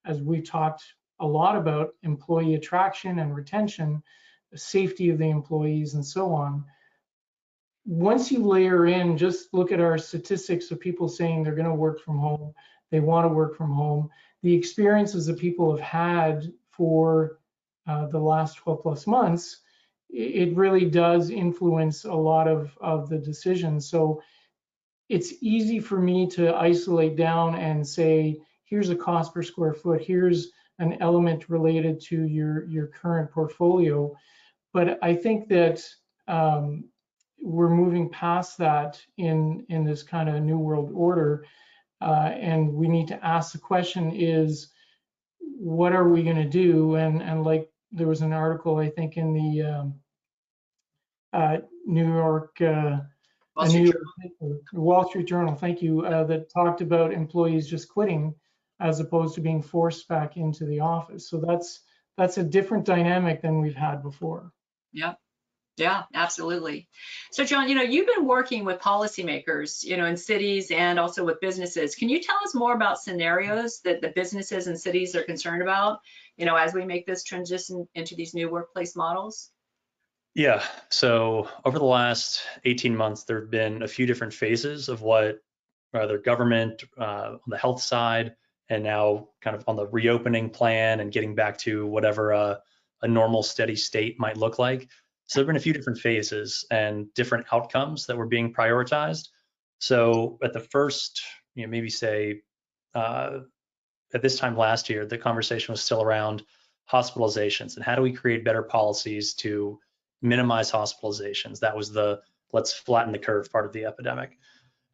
as we've talked a lot about, employee attraction and retention, the safety of the employees, and so on. Once you layer in, just look at our statistics of people saying they're going to work from home, they want to work from home, the experiences that people have had for the last 12 plus months, it really does influence a lot of the decisions. So it's easy for me to isolate down and say, here's a cost per square foot, here's an element related to your current portfolio. But I think that we're moving past that in this kind of new world order, and we need to ask the question is, what are we going to do? And like there was an article, I think, in the Wall Street Journal, thank you, that talked about employees just quitting as opposed to being forced back into the office. So that's a different dynamic than we've had before. Yeah, absolutely. So John, you've been working with policymakers, in cities and also with businesses. Can you tell us more about scenarios that the businesses and cities are concerned about, as we make this transition into these new workplace models? Yeah, so over the last 18 months, there have been a few different phases of what either government on the health side, and now kind of on the reopening plan and getting back to whatever a normal steady state might look like. So there have been a few different phases and different outcomes that were being prioritized. So at the first, maybe say at this time last year, the conversation was still around hospitalizations and how do we create better policies to minimize hospitalizations. That was the let's flatten the curve part of the epidemic.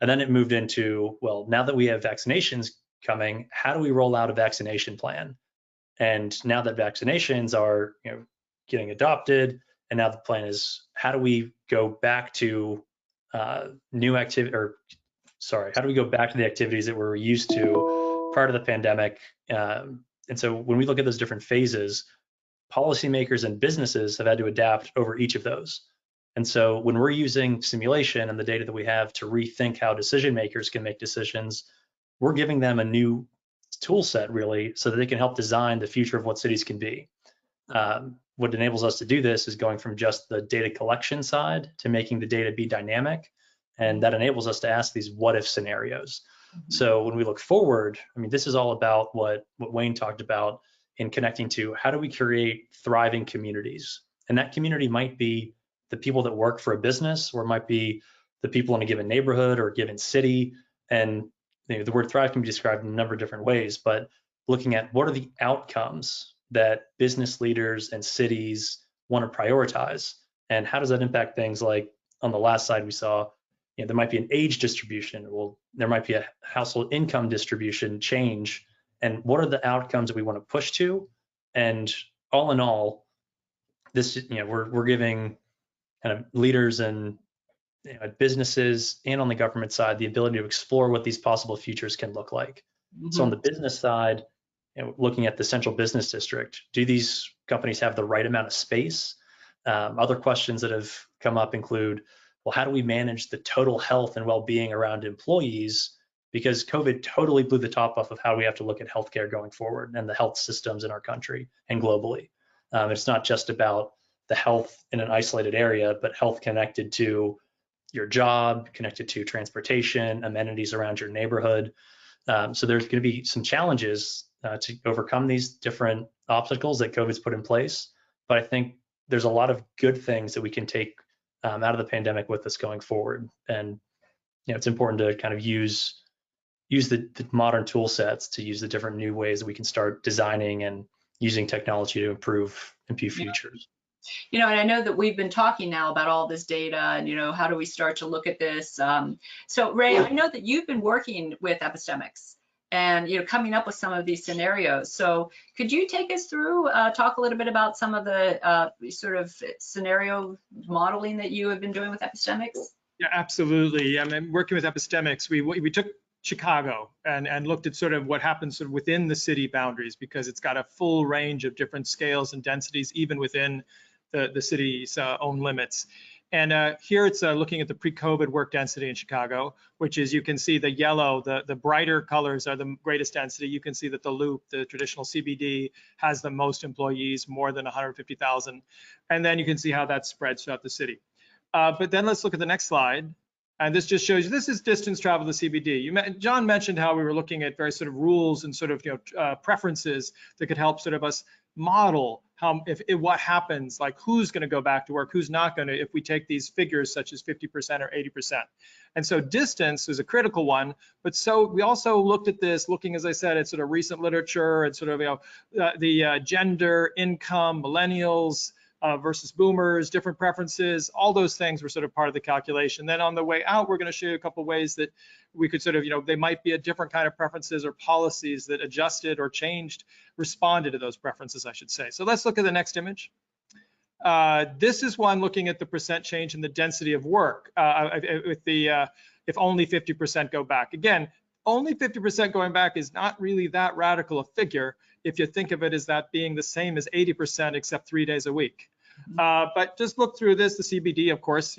And then it moved into, well, now that we have vaccinations coming, how do we roll out a vaccination plan? And now that vaccinations are getting adopted, and now the plan is how do we go back to how do we go back to the activities that we're used to prior to the pandemic? And so when we look at those different phases, policymakers and businesses have had to adapt over each of those. And so when we're using simulation and the data that we have to rethink how decision makers can make decisions, we're giving them a new tool set really so that they can help design the future of what cities can be. what enables us to do this is going from just the data collection side to making the data be dynamic. And that enables us to ask these what if scenarios. So when we look forward, I mean, this is all about what Wayne talked about in connecting to how do we create thriving communities? And that community might be the people that work for a business, or it might be the people in a given neighborhood or a given city. And the word thrive can be described in a number of different ways, but looking at what are the outcomes that business leaders and cities want to prioritize, and how does that impact things like on the last slide we saw, there might be an age distribution, well, there might be a household income distribution change, and what are the outcomes that we want to push to? And all in all, this, we're giving kind of leaders and businesses and on the government side the ability to explore what these possible futures can look like. So on the business side, looking at the central business district, do these companies have the right amount of space? Other questions that have come up include, well, how do we manage the total health and well-being around employees? Because COVID totally blew the top off of how we have to look at healthcare going forward and the health systems in our country and globally. It's not just about the health in an isolated area, but health connected to your job, connected to transportation, amenities around your neighborhood. So there's going to be some challenges to overcome these different obstacles that COVID's put in place. But I think there's a lot of good things that we can take out of the pandemic with us going forward. And it's important to kind of use the modern tool sets to use the different new ways that we can start designing and using technology to improve futures. And I know that we've been talking now about all this data and, how do we start to look at this? So Ray, I know that you've been working with Epistemix and, coming up with some of these scenarios. So could you take us through, talk a little bit about some of the sort of scenario modeling that you have been doing with Epistemix? Yeah, absolutely. I mean, working with Epistemix, we took Chicago and looked at sort of what happens sort of within the city boundaries, because it's got a full range of different scales and densities, even within the city's own limits. And here it's looking at the pre-COVID work density in Chicago, which is, you can see the yellow, the brighter colors are the greatest density. You can see that the Loop, the traditional CBD, has the most employees, more than 150,000. And then you can see how that spreads throughout the city. But then let's look at the next slide. And this just shows you, this is distance travel to CBD. John mentioned how we were looking at various sort of rules and sort of preferences that could help sort of us model how, if what happens, like who's going to go back to work, who's not going to, if we take these figures such as 50% or 80%. And so distance is a critical one, but so we also looked at this, looking, as I said, at sort of recent literature and sort of the gender, income, millennials, versus boomers, different preferences, all those things were sort of part of the calculation. Then on the way out, we're going to show you a couple of ways that we could sort of, they might be a different kind of preferences or policies that adjusted or changed, responded to those preferences, I should say. So let's look at the next image. This is one looking at the percent change in the density of work with the, if only 50% go back. Again, only 50% going back is not really that radical a figure if you think of it as that being the same as 80% except 3 days a week. But just look through this. The CBD, of course,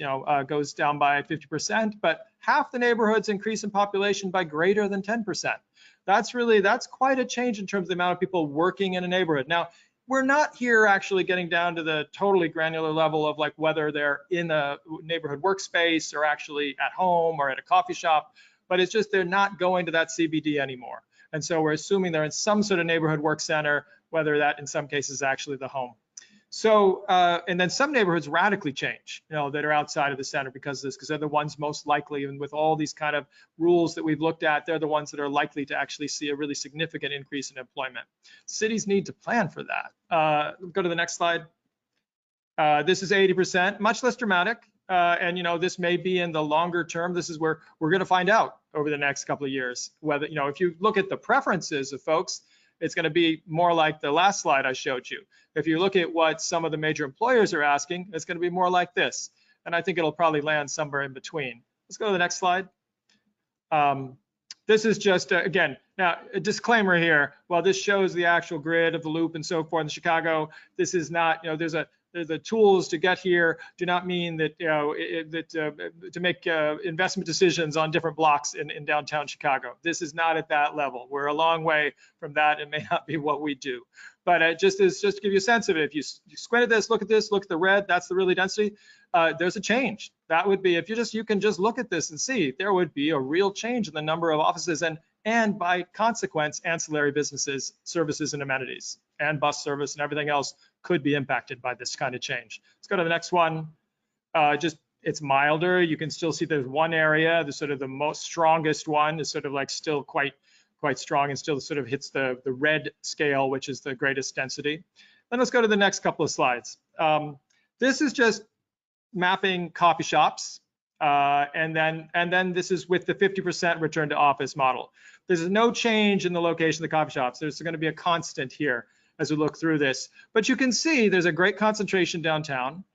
goes down by 50%, but half the neighborhoods increase in population by greater than 10%. That's quite a change in terms of the amount of people working in a neighborhood. Now, we're not here actually getting down to the totally granular level of like whether they're in a neighborhood workspace or actually at home or at a coffee shop, but it's just they're not going to that CBD anymore. And so we're assuming they're in some sort of neighborhood work center, whether that in some cases is actually the home. So, and then some neighborhoods radically change, that are outside of the center because of this, because they're the ones most likely, and with all these kind of rules that we've looked at, they're the ones that are likely to actually see a really significant increase in employment. Cities need to plan for that. Go to the next slide. This is 80%, much less dramatic. And this may be in the longer term. This is where we're going to find out over the next couple of years whether, if you look at the preferences of folks, it's going to be more like the last slide I showed you. If you look at what some of the major employers are asking, it's going to be more like this. And I think it'll probably land somewhere in between. Let's go to the next slide. This is just, again, now a disclaimer here. While this shows the actual grid of the Loop and so forth in Chicago, this is not, there's the tools to get here do not mean that, to make investment decisions on different blocks in downtown Chicago. This is not at that level. We're a long way from that. It may not be what we do. But just to give you a sense of it, if you squint at this, look at the red, that's the really density. There's a change. That would be, if you can just look at this and see, there would be a real change in the number of offices and by consequence, ancillary businesses, services, and amenities, and bus service and everything else could be impacted by this kind of change. Let's go to the next one. It's milder. You can still see there's one area, the sort of the most strongest one is sort of like still quite strong and still sort of hits the red scale, which is the greatest density. Then let's go to the next couple of slides. This is just mapping coffee shops. And then this is with the 50% return to office model. There's no change in the location of the coffee shops. There's going to be a constant here as we look through this. But you can see there's a great concentration downtown.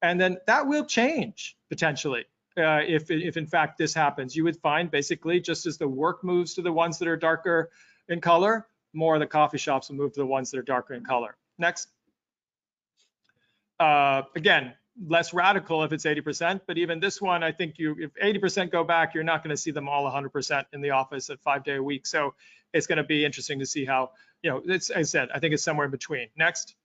And then that will change potentially if in fact this happens. You would find basically just as the work moves to the ones that are darker in color, more of the coffee shops will move to the ones that are darker in color. Next. Again, less radical if it's 80%, but even this one, I think if 80% go back, you're not going to see them all 100% in the office at 5-day a week. So it's going to be interesting to see how, as I said, I think it's somewhere in between. Next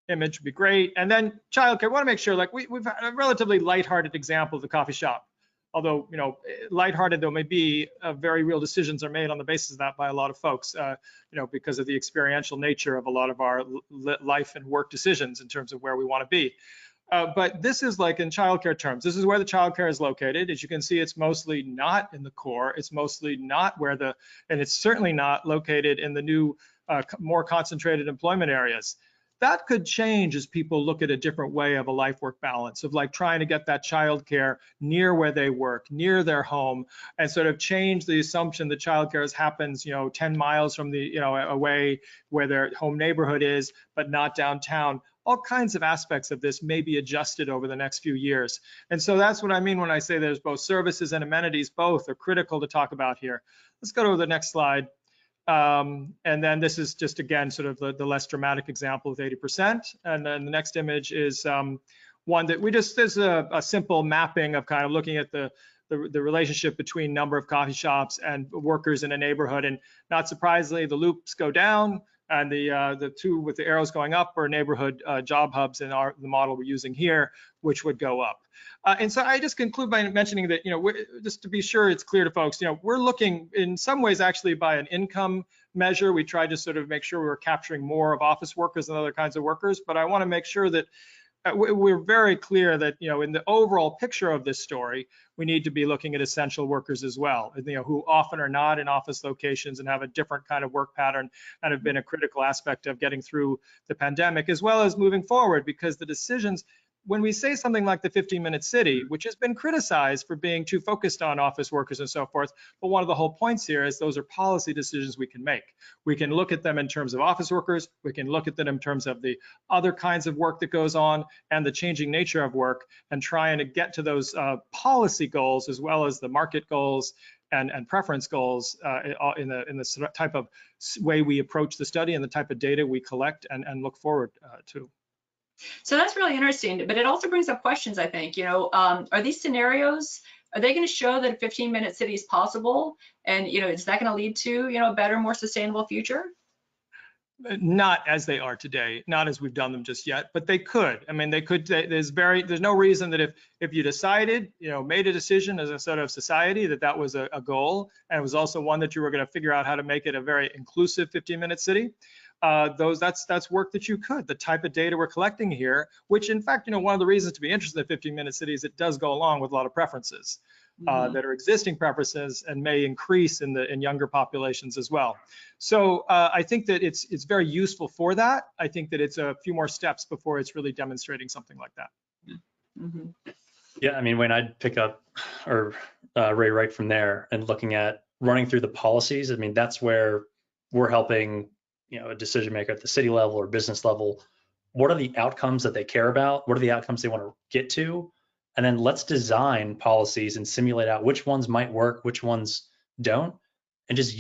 image would be great. And then childcare, I want to make sure, like we've had a relatively lighthearted example of the coffee shop. Although, lighthearted though may be, very real decisions are made on the basis of that by a lot of folks, because of the experiential nature of a lot of our life and work decisions in terms of where we want to be. But this is like in childcare terms, this is where the childcare is located. As you can see, it's mostly not in the core. It's mostly not and it's certainly not located in the new, more concentrated employment areas. That could change as people look at a different way of a life-work balance, of like trying to get that childcare near where they work, near their home, and sort of change the assumption that childcare happens, 10 miles from away where their home neighborhood is, but not downtown. All kinds of aspects of this may be adjusted over the next few years. And so that's what I mean when I say there's both services and amenities, both are critical to talk about here. Let's go to the next slide. And then this is just, again, sort of the less dramatic example of 80%. And then the next image is one that there's a simple mapping of kind of looking at the relationship between number of coffee shops and workers in a neighborhood. And not surprisingly, the loops go down and the two with the arrows going up are neighborhood job hubs in the model we're using here, which would go up. And so I just conclude by mentioning that, just to be sure it's clear to folks, we're looking in some ways actually by an income measure. We tried to sort of make sure we were capturing more of office workers and other kinds of workers, but I want to make sure that we're very clear that, in the overall picture of this story, we need to be looking at essential workers as well, who often are not in office locations and have a different kind of work pattern and have been a critical aspect of getting through the pandemic, as well as moving forward, because the decisions, when we say something like the 15-minute city, which has been criticized for being too focused on office workers and so forth, but one of the whole points here is those are policy decisions we can make. We can look at them in terms of office workers, we can look at them in terms of the other kinds of work that goes on and the changing nature of work, and trying to get to those policy goals as well as the market goals and preference goals in the type of way we approach the study and the type of data we collect and look forward to. So that's really interesting, but it also brings up questions, I think. Are these scenarios, are they going to show that a 15-minute city is possible? And, is that going to lead to, a better, more sustainable future? Not as they are today, not as we've done them just yet, but they could. I mean, they could. There's no reason that if you decided, made a decision as a sort of society that was a goal, and it was also one that you were going to figure out how to make it a very inclusive 15-minute city. That's work that you could. The type of data we're collecting here, which in fact, one of the reasons to be interested in the 15-minute city is it does go along with a lot of preferences that are existing preferences and may increase in younger populations as well. So I think that it's very useful for that. I think that it's a few more steps before it's really demonstrating something like that. Mm-hmm. Yeah, I mean, when I'd pick up or Ray right from there and looking at running through the policies, I mean, that's where we're helping a decision maker at the city level or business level. What are the outcomes that they care about? What are the outcomes they want to get to? And then let's design policies and simulate out which ones might work, which ones don't, and just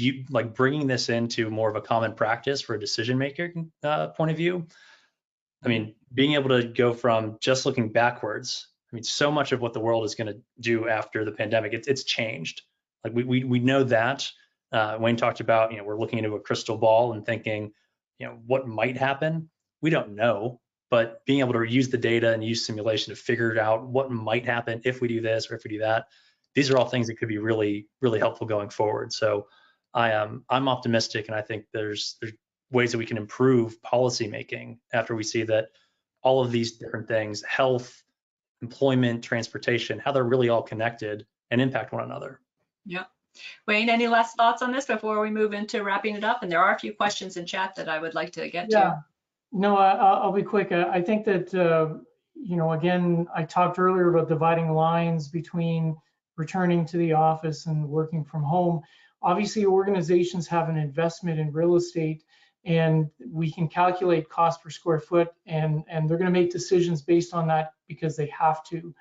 bringing this into more of a common practice for a decision maker point of view. I mean, being able to go from just looking backwards, I mean, so much of what the world is going to do after the pandemic, it's changed. Like we know that. Wayne talked about, we're looking into a crystal ball and thinking, what might happen. We don't know, but being able to use the data and use simulation to figure out what might happen if we do this or if we do that. These are all things that could be really, really helpful going forward. So I'm optimistic, and I think there's ways that we can improve policy making after we see that all of these different things, health, employment, transportation, how they're really all connected and impact one another. Yeah. Wayne, any last thoughts on this before we move into wrapping it up? And there are a few questions in chat that I would like to get to. No, I'll be quick. I think that, again, I talked earlier about dividing lines between returning to the office and working from home. Obviously, organizations have an investment in real estate, and we can calculate cost per square foot, and they're going to make decisions based on that because they have to.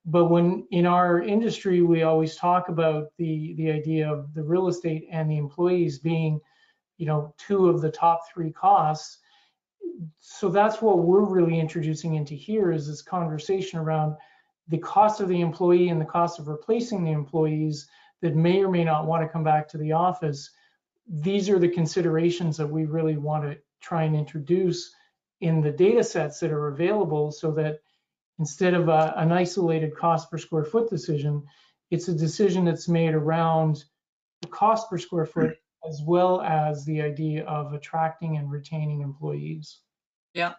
But when in our industry, we always talk about the idea of the real estate and the employees being, two of the top three costs. So that's what we're really introducing into here, is this conversation around the cost of the employee and the cost of replacing the employees that may or may not want to come back to the office. These are the considerations that we really want to try and introduce in the data sets that are available, so that instead of an isolated cost per square foot decision, it's a decision that's made around the cost per square foot, as well as the idea of attracting and retaining employees. Yeah,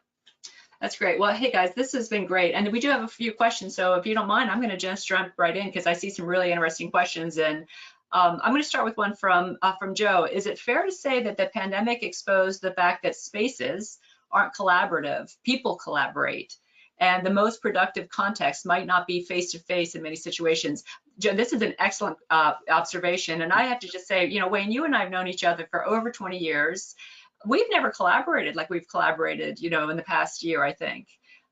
that's great. Well, hey guys, this has been great. And we do have a few questions. So if you don't mind, I'm going to just jump right in because I see some really interesting questions. And I'm going to start with one from Joe. Is it fair to say that the pandemic exposed the fact that spaces aren't collaborative, people collaborate, and the most productive context might not be face-to-face in many situations? Joe, this is an excellent observation. And I have to just say, Wayne, you and I have known each other for over 20 years. We've never collaborated like we've collaborated, in the past year, I think.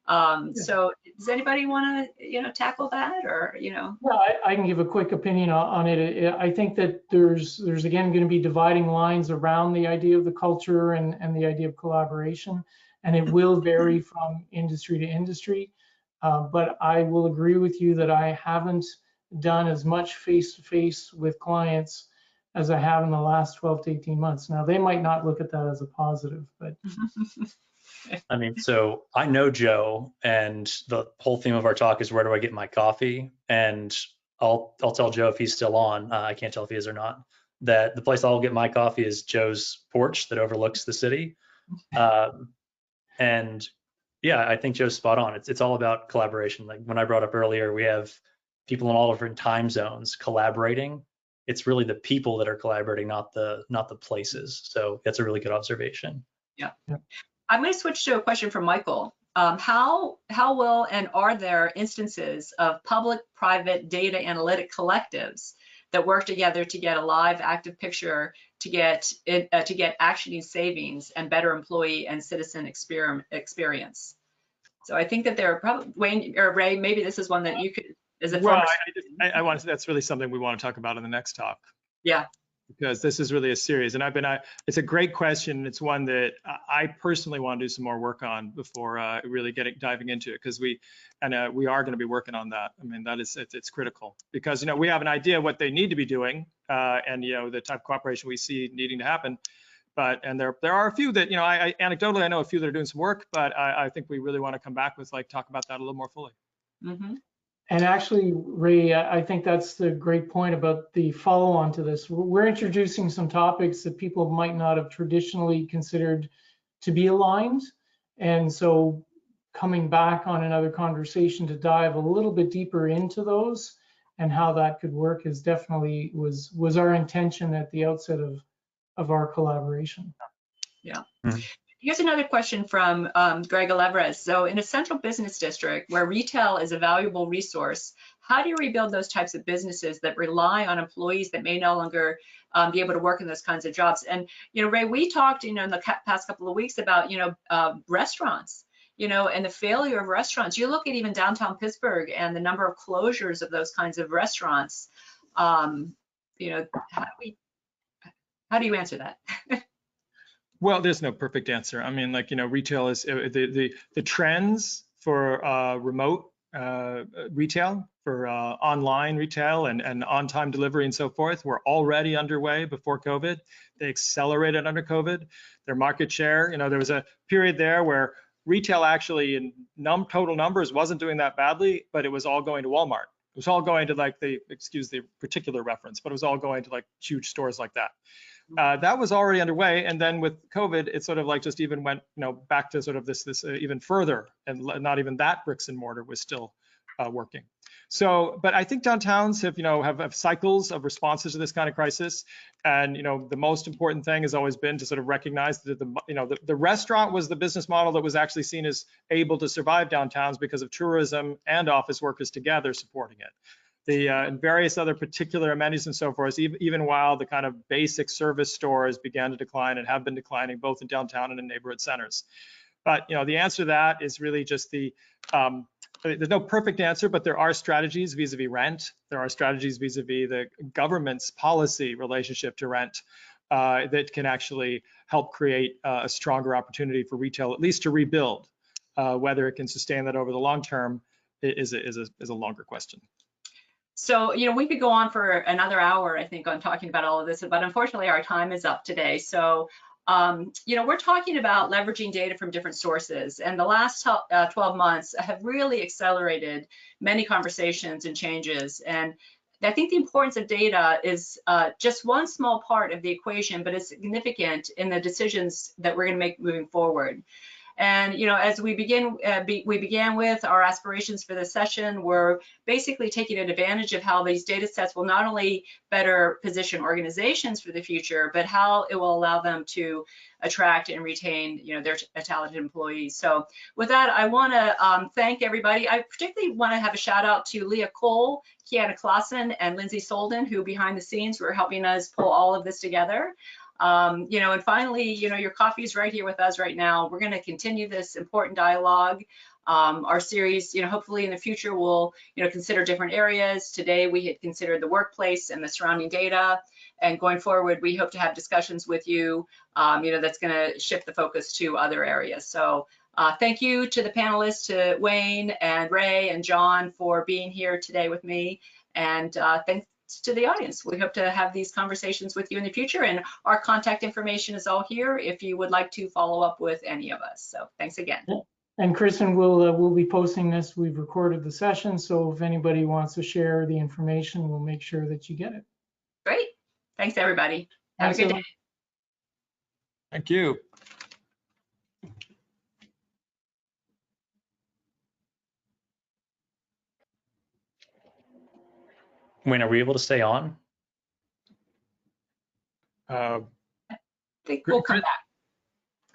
So does anybody want to, tackle that, or, Yeah, I can give a quick opinion on it. I think that there's again going to be dividing lines around the idea of the culture and the idea of collaboration, and it will vary from industry to industry. But I will agree with you that I haven't done as much face-to-face with clients as I have in the last 12 to 18 months. Now, they might not look at that as a positive, but. I mean, so I know Joe, and the whole theme of our talk is, where do I get my coffee? And I'll tell Joe, if he's still on, I can't tell if he is or not, that the place I'll get my coffee is Joe's porch that overlooks the city. And yeah, I think Joe's spot on. It's all about collaboration. Like when I brought up earlier, we have people in all different time zones collaborating. It's really the people that are collaborating, not the places. So that's a really good observation. Yeah. I'm going to switch to a question from Michael. How will and are there instances of public-private data analytic collectives that work together to get a live, active picture to get actioning savings and better employee and citizen experience? So I think that there are probably, Wayne or Ray, maybe this is one that you could. Well, I want to. That's really something we want to talk about in the next talk. Yeah. Because this is really a series, and it's a great question. It's one that I personally want to do some more work on before really diving into it, because we are going to be working on that. I mean, it's critical, because we have an idea what they need to be doing, and the type of cooperation we see needing to happen. And there are a few that anecdotally I know a few that are doing some work, but I think we really want to come back with talk about that a little more fully. Mm-hmm. And actually, Ray, I think that's the great point about the follow-on to this. We're introducing some topics that people might not have traditionally considered to be aligned. And so coming back on another conversation to dive a little bit deeper into those and how that could work is definitely was our intention at the outset of our collaboration. Yeah. Mm-hmm. Here's another question from Greg Alvarez. So in a central business district where retail is a valuable resource, how do you rebuild those types of businesses that rely on employees that may no longer be able to work in those kinds of jobs? And, Ray, we talked, in the past couple of weeks about, restaurants, and the failure of restaurants. You look at even downtown Pittsburgh and the number of closures of those kinds of restaurants. How do you answer that? Well, there's no perfect answer. I mean, like, retail is the trends for remote retail, for online retail and on-time delivery and so forth were already underway before COVID. They accelerated under COVID. Their market share, there was a period there where retail actually in total numbers wasn't doing that badly, but it was all going to Walmart. It was all going to like excuse the particular reference, but it was all going to like huge stores like that. That was already underway, and then with COVID, it sort of like just even went, back to sort of this even further, and not even that bricks and mortar was still working. So, but I think downtowns have cycles of responses to this kind of crisis, and the most important thing has always been to sort of recognize that the restaurant was the business model that was actually seen as able to survive downtowns because of tourism and office workers together supporting it. And various other particular amenities and so forth, even while the kind of basic service stores began to decline and have been declining both in downtown and in neighborhood centers. But the answer to that is really just there's no perfect answer, but there are strategies vis-a-vis rent. There are strategies vis-a-vis the government's policy relationship to rent that can actually help create a stronger opportunity for retail, at least to rebuild. Whether it can sustain that over the long term is a longer question. So, we could go on for another hour, I think, on talking about all of this, but unfortunately our time is up today. So, we're talking about leveraging data from different sources, and the last 12 months have really accelerated many conversations and changes. And I think the importance of data is just one small part of the equation, but it's significant in the decisions that we're going to make moving forward. And as we began with our aspirations for this session, we're basically taking advantage of how these data sets will not only better position organizations for the future, but how it will allow them to attract and retain their talented employees. So with that, I want to thank everybody. I particularly want to have a shout out to Leah Cole, Kiana Clausen, and Lindsay Solden, who behind the scenes were helping us pull all of this together. And finally, your coffee is right here with us right now. We're going to continue this important dialogue. Our series, hopefully in the future we'll, consider different areas. Today we had considered the workplace and the surrounding data. And going forward, we hope to have discussions with you, that's going to shift the focus to other areas. So thank you to the panelists, to Wayne and Ray and John for being here today with me. And thanks to the audience. We hope to have these conversations with you in the future, and our contact information is all here if you would like to follow up with any of us. So thanks again. And Kristen, we'll be posting this. We've recorded the session, so if anybody wants to share the information, we'll make sure that you get it. Great. Thanks, everybody. Have a good day. Thank you. Wayne, are we able to stay on? I think we'll come back.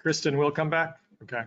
Kristen will come back? Okay.